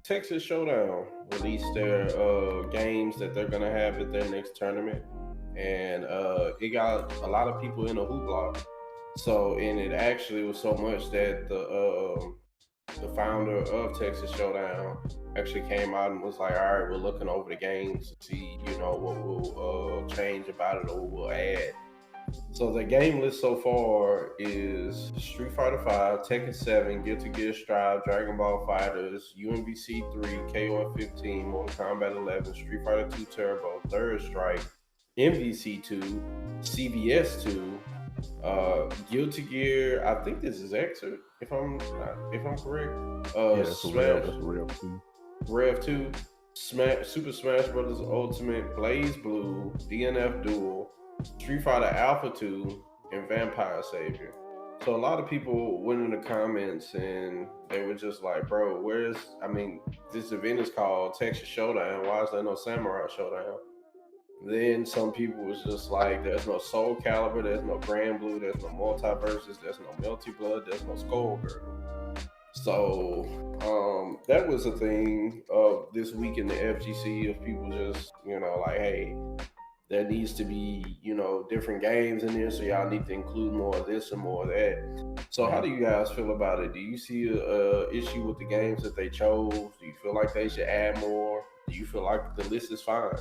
Texas Showdown released their games that they're gonna have at their next tournament, and it got a lot of people in a hoopla. So, and it actually was so much that the founder of Texas Showdown actually came out and was like, "All right, we're looking over the games to see, what we'll change about it or what we'll add." So the game list so far is Street Fighter 5, Tekken 7, Guilty Gear Strive, Dragon Ball Fighters, UMVC 3, KOF 15, Mortal Kombat 11, Street Fighter 2 Turbo, Third Strike, MVC 2, CBS 2, Guilty Gear. I think this is Exit, if I'm correct. Yeah, that's a real. Smash That's a real too. Rev 2, Smash Super Smash Bros. Ultimate, Blaze Blue, DNF Duel, Street Fighter Alpha 2, and Vampire Savior. So a lot of people went in the comments and they were just like, "Bro, this event is called Texas Showdown. Why is there no Samurai Showdown?" Then some people was just like, "There's no Soul Calibur, there's no Grand Blue, there's no Multiverses, there's no Melty Blood, there's no Skullgirl." So that was a thing of this week in the FGC of people just, like, hey, there needs to be, different games in there, so y'all need to include more of this and more of that. So how do you guys feel about it? Do you see a issue with the games that they chose? Do you feel like they should add more? Do you feel like the list is fine?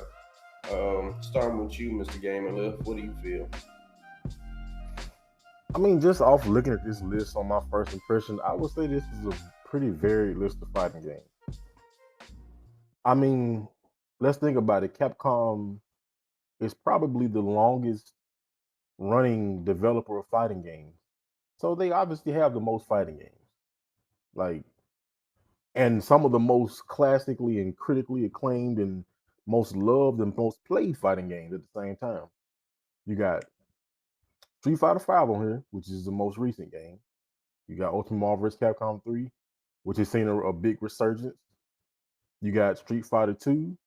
Starting with you, Mr. Gamer Lift, what do you feel? I mean, just off looking at this list on my first impression, I would say this is a pretty varied list of fighting games. I mean, let's think about it. Capcom is probably the longest running developer of fighting games. So they obviously have the most fighting games. Like, and some of the most classically and critically acclaimed and most loved and most played fighting games at the same time. You got Street Fighter 5 on here, which is the most recent game. You got Ultimate Marvel vs. Capcom 3, which has seen a big resurgence. You got Street Fighter 2.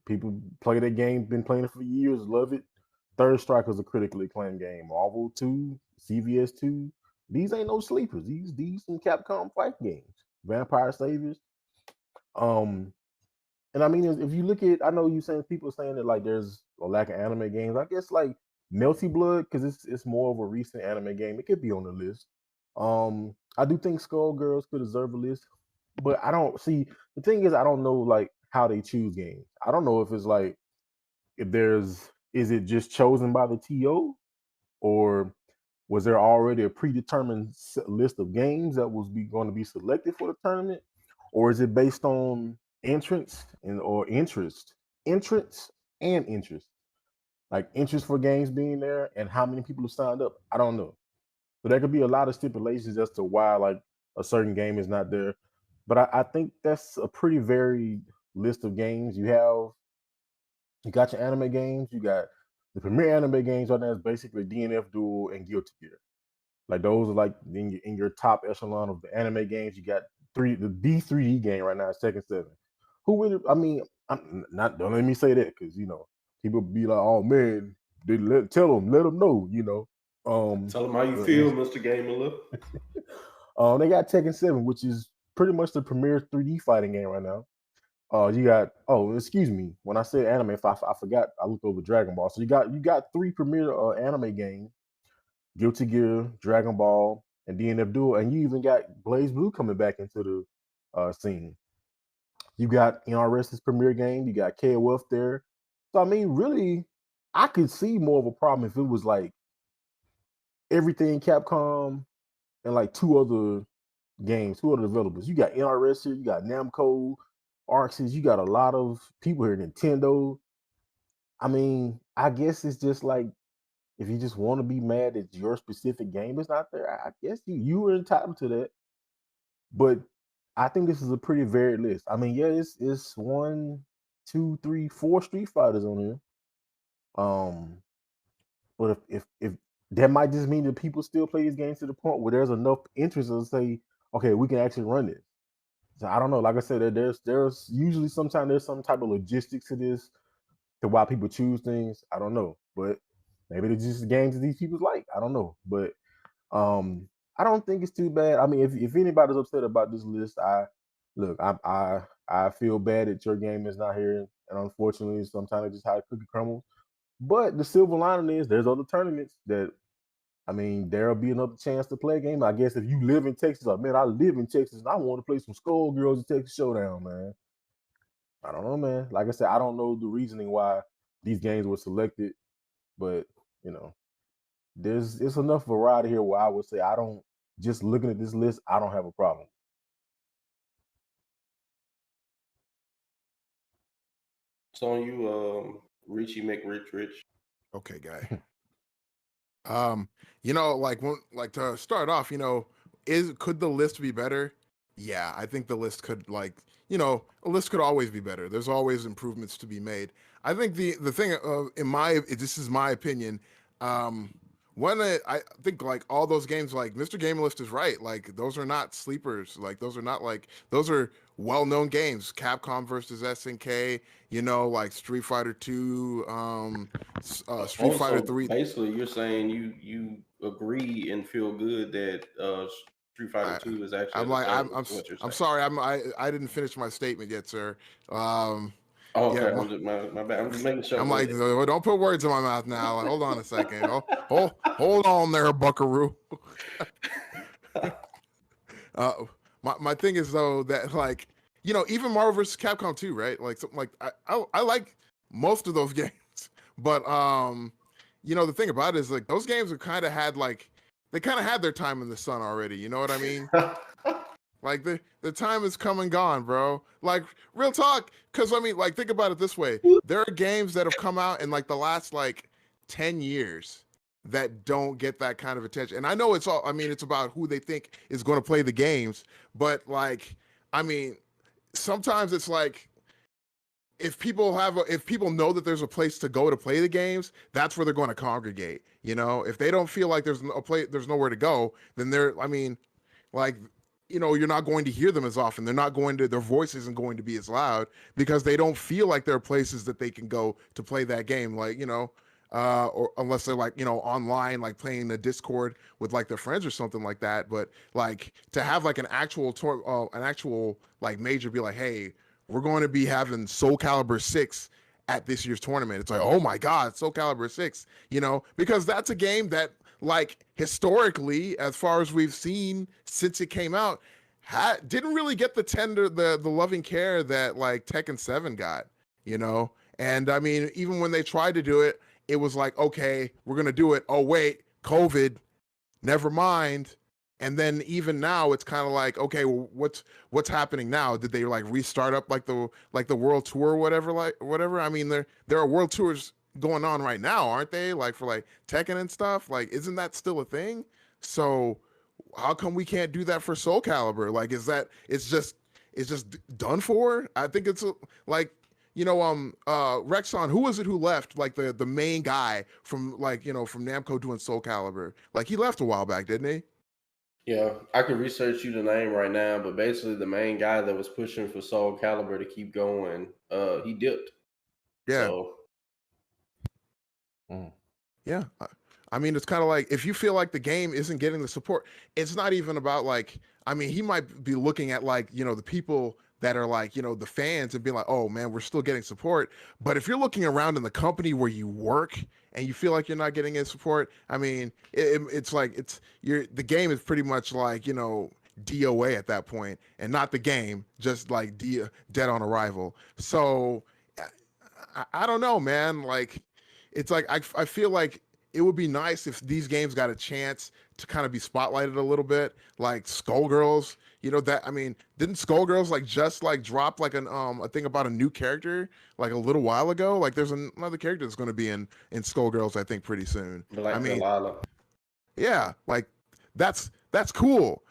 People play that game, been playing it for years, love it. Third Strike is a critically acclaimed game. Marvel 2, CVS 2. These ain't no sleepers. These some Capcom fight games. Vampire Saviors. Um, and I mean, if you look at, I know you saying people saying that like there's a lack of anime games. I guess like Melty Blood, because it's more of a recent anime game. It could be on the list. I do think Skullgirls could deserve a list, but I don't see. The thing is, I don't know like how they choose games. I don't know if it's like if there's is it just chosen by the TO, or was there already a predetermined list of games that was going to be selected for the tournament, or is it based on entrance and or entrance and interest, like interest for games being there and how many people have signed up? I don't know. So there could be a lot of stipulations as to why like a certain game is not there. But I think that's a pretty varied list of games. You got your anime games, you got the premier anime games right now is basically DNF Duel and Guilty Gear. Like those are like in your top echelon of the anime games. You got the D3D game right now is Tekken 7. Who really? I mean, I'm not. Don't let me say that because people be like, oh man, let them know. Tell them how you but feel, Mr. Gamer Lift. they got Tekken 7, which is pretty much the premier 3D fighting game right now. You got excuse me. When I said anime, if I forgot, I looked over Dragon Ball. So you got three premier anime games: Guilty Gear, Dragon Ball, and DNF Duel, and you even got Blaze Blue coming back into the scene. You got NRS's premier game. You got KOF there. So I mean, really, I could see more of a problem if it was like everything Capcom and like two other games, two other developers. You got NRS here. You got Namco, Arxis. You got a lot of people here. Nintendo. I mean, I guess it's just like if you just want to be mad that your specific game is not there, I guess you are entitled to that. But I think this is a pretty varied list. I mean, yeah, it's one, two, three, four Street Fighters on here. Um, but if that might just mean that people still play these games to the point where there's enough interest to say, okay, we can actually run this. So I don't know. Like I said, there's usually sometimes there's some type of logistics to this to why people choose things. I don't know, but maybe it's just games that these people like. I don't know, but I don't think it's too bad. I mean, if anybody's upset about this list, Look, I feel bad that your game is not here, and unfortunately, sometimes it's just how the cookie crumbles. But the silver lining is there's other tournaments that I mean, there'll be another chance to play a game. I guess if you live in Texas, like, man, I live in Texas and I want to play some Skullgirls and Texas Showdown, man. I don't know, man. Like I said, I don't know the reasoning why these games were selected, but you know, there's it's enough variety here where I would say I don't just looking at this list, I don't have a problem. It's on you, Richie McRich. Okay, guy. Like to start off, could the list be better? Yeah, I think the list could a list could always be better. There's always improvements to be made. I think the thing this is my opinion. I think like all those games, like Mr. Game List is right. Like those are not sleepers. Like those are well-known games. Capcom versus SNK. Like Street Fighter 2, Street Fighter 3. Basically, you're saying you agree and feel good that Street Fighter 2 is actually. I'm sorry. I didn't finish my statement yet, sir. Okay, my bad. I'm just making sure. I'm like, don't put words in my mouth now. Like, hold on a second. Hold on there, Buckaroo. My thing is though that like even Marvel vs. Capcom 2, right? Like something like I like most of those games, but the thing about it is like those games have kind of had their time in the sun already. You know what I mean? Like the time is come and gone, bro. Like real talk, because I mean, like think about it this way: there are games that have come out in like the last 10 years that don't get that kind of attention. And I know it's about who they think is going to play the games, but sometimes it's like if people know that there's a place to go to play the games, that's where they're going to congregate. If they don't feel like there's nowhere to go, then you're not going to hear them as often. Their voice isn't going to be as loud because they don't feel like there are places that they can go to play that game. Or unless they're online, like playing the Discord with their friends or something like that. But to have an actual major be like, hey, we're going to be having Soul Calibur 6 at this year's tournament. It's like, oh my God, Soul Calibur 6, because that's a game that historically, as far as we've seen since it came out, didn't really get the loving care that Tekken 7 got, and I mean, even when they tried to do it, it was like, okay, we're gonna do it. Oh wait, COVID, never mind. And then even now, it's kind of like, okay, well, what's happening now? Did they restart up the world tour or whatever? I mean, there are world tours going on right now, aren't they? For Tekken and stuff. Isn't that still a thing? So how come we can't do that for Soul Calibur? It's just done for? I think it's Rexon, who was it who left? The main guy from from Namco doing Soul Calibur. He left a while back, didn't he? Yeah, I could research you the name right now, but basically the main guy that was pushing for Soul Calibur to keep going, he dipped. Yeah. So. Yeah. I mean, it's kind of like if you feel like the game isn't getting the support, it's not even about he might be looking at the people that are the fans and be like, oh man, we're still getting support. But if you're looking around in the company where you work and you feel like you're not getting any support, I mean, the game is pretty much DOA at that point, and not the game, just dead on arrival. So I don't know, man. It's I feel like it would be nice if these games got a chance to kind of be spotlighted a little bit, like Skullgirls. Didn't Skullgirls just drop a thing about a new character a little while ago? There's another character that's going to be in Skullgirls, I think, pretty soon. Delilah. Yeah, that's cool.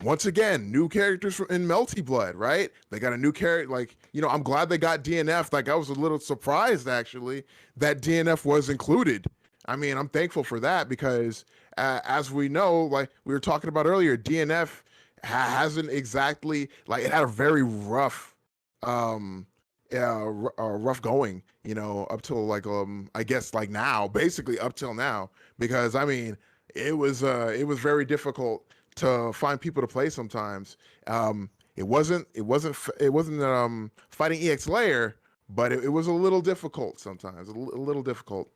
Once again, new characters in Melty Blood, right? They got a new character. I'm glad they got DNF. I was a little surprised actually that DNF was included. I mean, I'm thankful for that because as we know, we were talking about earlier, DNF hasn't exactly it had a very rough rough going, up till I guess now, basically up till now, because I mean, it was very difficult to find people to play sometimes. It wasn't Fighting EX Layer, but it was a little difficult sometimes, a little difficult.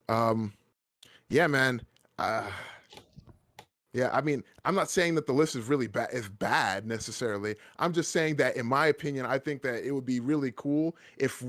Um, yeah, man. Uh, yeah, I mean, I'm not saying that the list is really bad necessarily. I'm just saying that, in my opinion, I think that it would be really cool if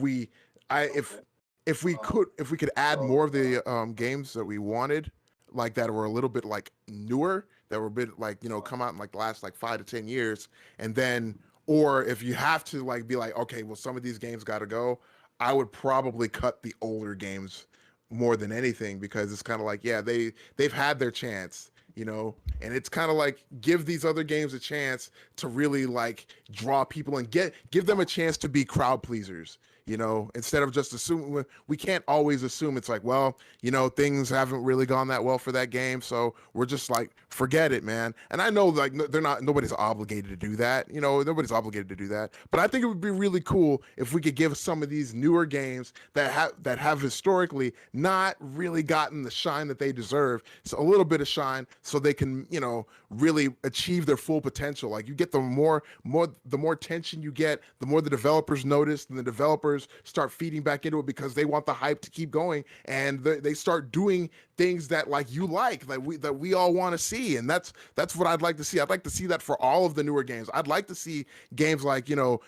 if we could add more of the games that we wanted, like that were a little bit like newer, that were a bit like, you know, come out in like the last like 5 to 10 years, and then, or if you have to like be like, okay, well, some of these games got to go, I would probably cut the older games more than anything, because it's kind of like, yeah, they've had their chance, you know, and it's kind of like, give these other games a chance to really like draw people and give them a chance to be crowd pleasers, you know, instead of just assuming. We can't always assume it's like, well, you know, things haven't really gone that well for that game, so we're just like, forget it, man. And I know like nobody's obligated to do that, you know, nobody's obligated to do that, but I think it would be really cool if we could give some of these newer games that have historically not really gotten the shine that they deserve, so a little bit of shine, so they can, you know, really achieve their full potential. Like, you get the more tension you get, the more the developers notice, and the developers start feeding back into it because they want the hype to keep going, and they start doing things that like you like, that we all want to see. And that's what I'd like to see. I'd like to see that for all of the newer games. I'd like to see games like, you know,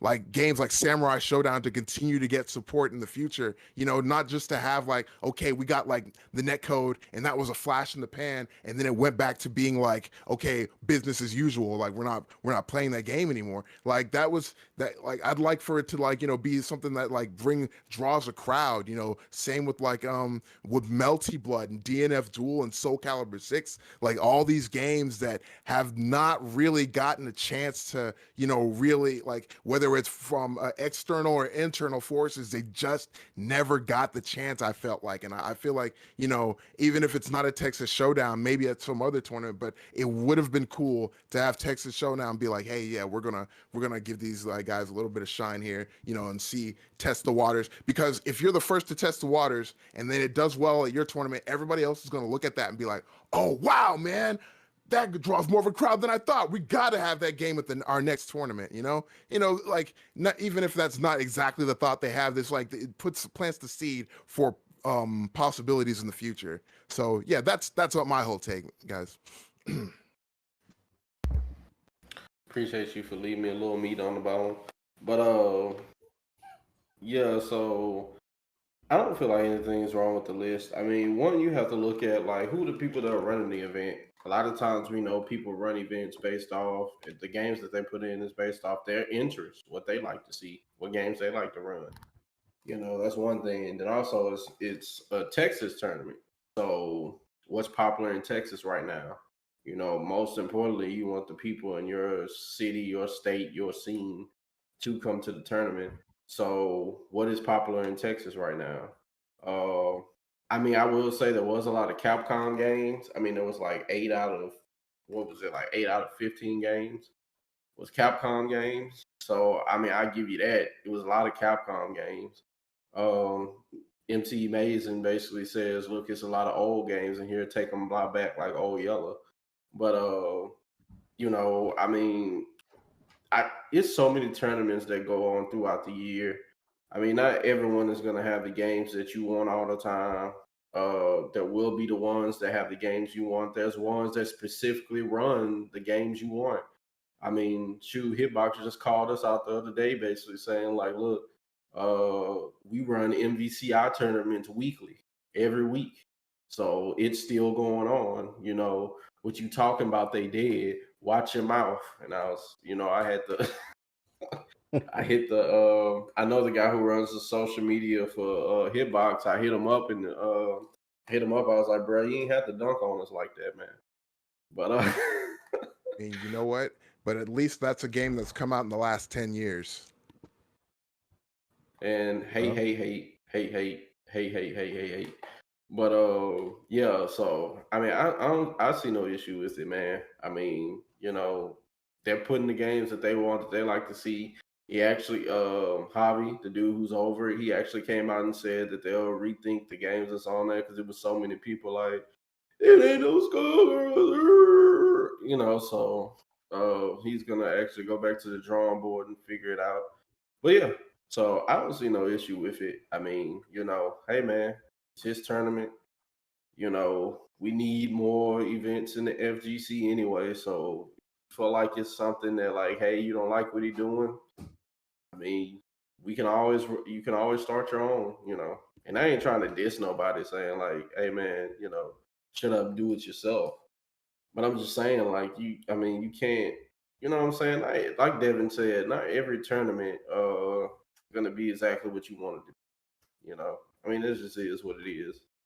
like games like Samurai Showdown to continue to get support in the future, you know, not just to have like, okay, we got like the netcode and that was a flash in the pan, and then it went back to being like, okay, business as usual, like we're not playing that game anymore. Like that was that, like I'd like for it to like, you know, be something that like draws a crowd, you know. Same with like with Melty Blood and DNF Duel and Soul Calibur 6, like all these games that have not really gotten a chance to, you know, really, like, whether it's from external or internal forces, they just never got the chance, I felt like. And I feel like, you know, even if it's not a Texas Showdown, maybe at some other tournament, but it would have been cool to have Texas Showdown be like, hey, yeah, we're gonna give these guys a little bit of shine here, you know, and test the waters. Because if you're the first to test the waters and then it does well at your tournament, everybody else is gonna look at that and be like, oh wow, man, that draws more of a crowd than I thought. We got to have that game at our next tournament, you know? You know, like, not even if that's not exactly the thought they have, this, like, it plants the seed for possibilities in the future. So yeah, that's what my whole take, guys. Appreciate you for leaving me a little meat on the bone. But yeah, so I don't feel like anything's wrong with the list. I mean, one, you have to look at like who the people that are running the event. A lot of times we know people run events based off the games that they put in is based off their interests, what they like to see, what games they like to run. You know, that's one thing. And then also it's a Texas tournament. So what's popular in Texas right now? You know, most importantly, you want the people in your city, your state, your scene to come to the tournament. So what is popular in Texas right now? Uh, I mean, I will say there was a lot of Capcom games. I mean, there was like 8 out of 15 games was Capcom games. So I mean, I give you that. It was a lot of Capcom games. Um, MC Mason basically says, "Look, it's a lot of old games in here. Take them back like Old Yellow." But you know, I mean, it's so many tournaments that go on throughout the year. I mean, not everyone is going to have the games that you want all the time. There will be the ones that have the games you want. There's ones that specifically run the games you want. I mean, shoot, Hitbox just called us out the other day, basically saying like, look, we run MVCI tournaments weekly, every week, so it's still going on. You know, what you talking about? They did. Watch your mouth. And I was, you know, I had to. I hit the. I know the guy who runs the social media for Hitbox. I hit him up and hit him up. I was like, bro, you ain't have to dunk on us like that, man. But And you know what? But at least that's a game that's come out in the last 10 years. And hey. But yeah, so I mean I see no issue with it, man. I mean, you know, they're putting the games that they want, that they like to see. He actually Javi, the dude who's over it, he actually came out and said that they'll rethink the games that's on there because it was so many people like, it ain't no Skullgirls, you know. So He's gonna actually go back to the drawing board and figure it out. But yeah, so I don't see no issue with it. I mean, hey man, it's his tournament. We need more events in the FGC anyway. So feel like it's something that like, hey, you don't like what he's doing. I mean, you can always start your own. And I ain't trying to diss nobody saying like, hey man, shut up, do it yourself. But I'm just saying, like, you can't, you know what I'm saying? Like Devin said, not every tournament gonna be exactly what you want it to be, I mean, this just is what it is.